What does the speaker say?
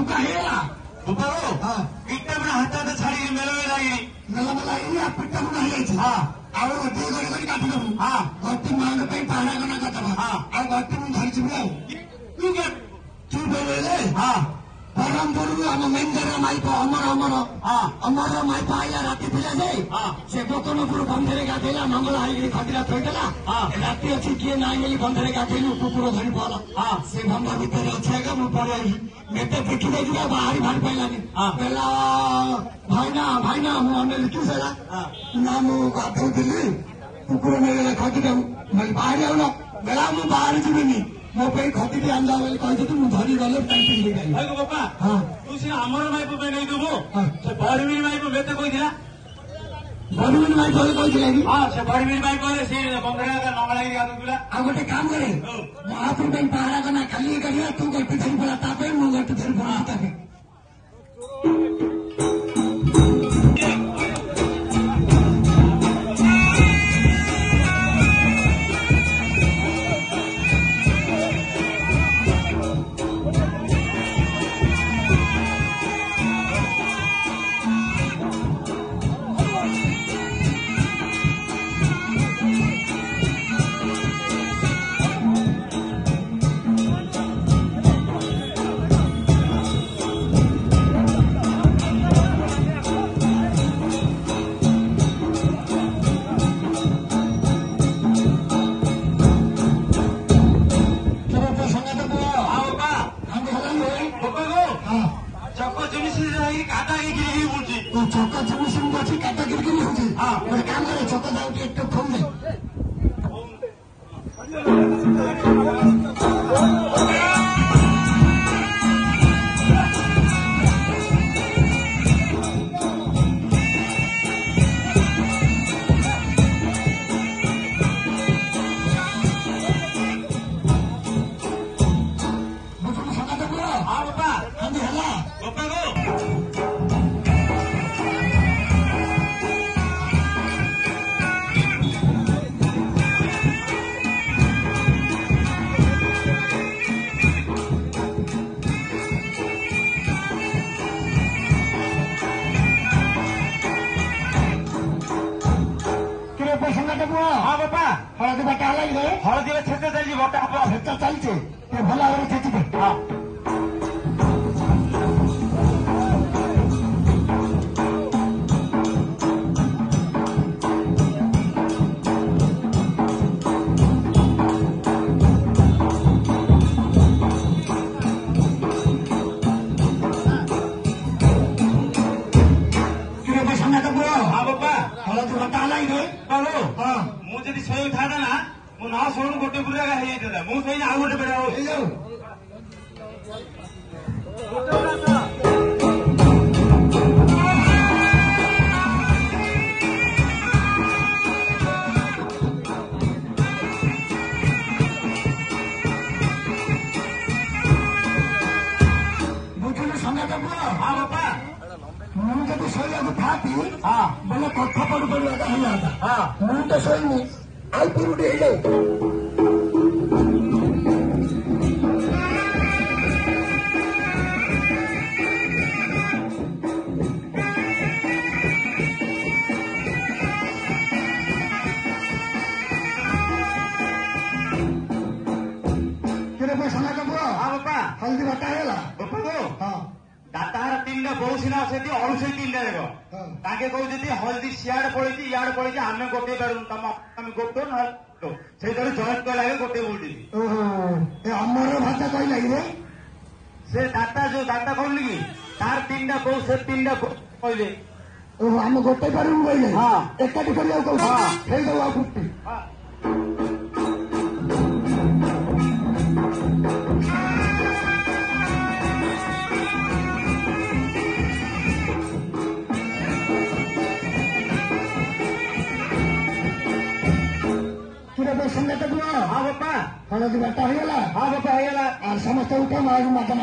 दुका हेला दुका हो हां इट्टा बना हाथ तो छाड़ी मेलो में लागी मेला मेला ये पिट्टा बना है हां और दे गड़ी काटी दो हां गट्टी मांग पे पाना करना करता हां और गट्टी में धरी छिबो तू के तू बोले हां बरमपुर हम मेंदर माइप अमर अमर हां अमर माइप आया राती पिला जाए हां से गोकनपुर बंधरे गाधेला मंगल आईगरी खतिरा थोइला हां राती अछि के नाइली बंधरे गाधेलु कुकुर धरि पला हां से बंदा भीतर अछेगा मु परे मेते देखि देखि बाहर भार पाइलानी बेला भाइना मु अनेल कि सला ना मु गाधो दिली कुकुर ने खतिरा मैं बाहर आउला बेला मु बाहर जिबिनी मो पे खतिरी आंदा वाली कहते तू धरी गले टाइपिंग ले गई भाई को बापा हां तू से हमर माई पे नहीं देबो से बड़वीर माई पे बेते कोई दिला बड़वीर माई पे कोई दिला की हां से बड़वीर माई पे से बंगड़ा का नंगलाई गादू दिला आ गोटे काम करे महापुर पे पहाड़ा करना खाली करिया तू गट्टी धरी पड़ा तापे मु गट्टी धरी पड़ा तापे चक्का जिनिसी रही काटा की गिरी बुझी तो चक्का जिनिसी बुझी काटा गिरी होची हां और काम करे चक्का दाउ एक तो खोल दे बुझो सका दे पूरा हां बाबा हां हला बापा को हाँ बापा हलदी बटा लगे हलदी में छेते चली बटा हम हेता चलছে ते भला और छेचिबे हां हलदी बटा लगे हेलो हां मु जदी सोई थादा ना मु ना सोन गोटे पुरा का हे देदा मु सोई आ गोटे बेडा हो ए जाओ बुझले संगा दबो हां बापा मु जब सोया को थाती हां बोले कथा पड़ पड़िया का हिला हां मु तो सोईनी आई पुरुडे हे जाओ हां बापा हल्दी बटा हेला बापा को हां दातार तीन बहुसिना अछती अणुसे तीन देखो ताके कहते हल्दी सियाड़ पड़ी इाड़ पड़ी आम गोटे पारू तुम आम गोटो ना से जॉइंट कला गोटे बोलती ओहो अमर भाषा कही लगे से दाता जो दाता कहली कि तार तीन बहु से तीन कहले ओहो आम गोटे पारू कहले हाँ एकाठी करिया कहू हाँ खेल दो आ कुट्टी संगत हाँ बापा हलदी बटा हो हाँ बापा समस्त उठा माता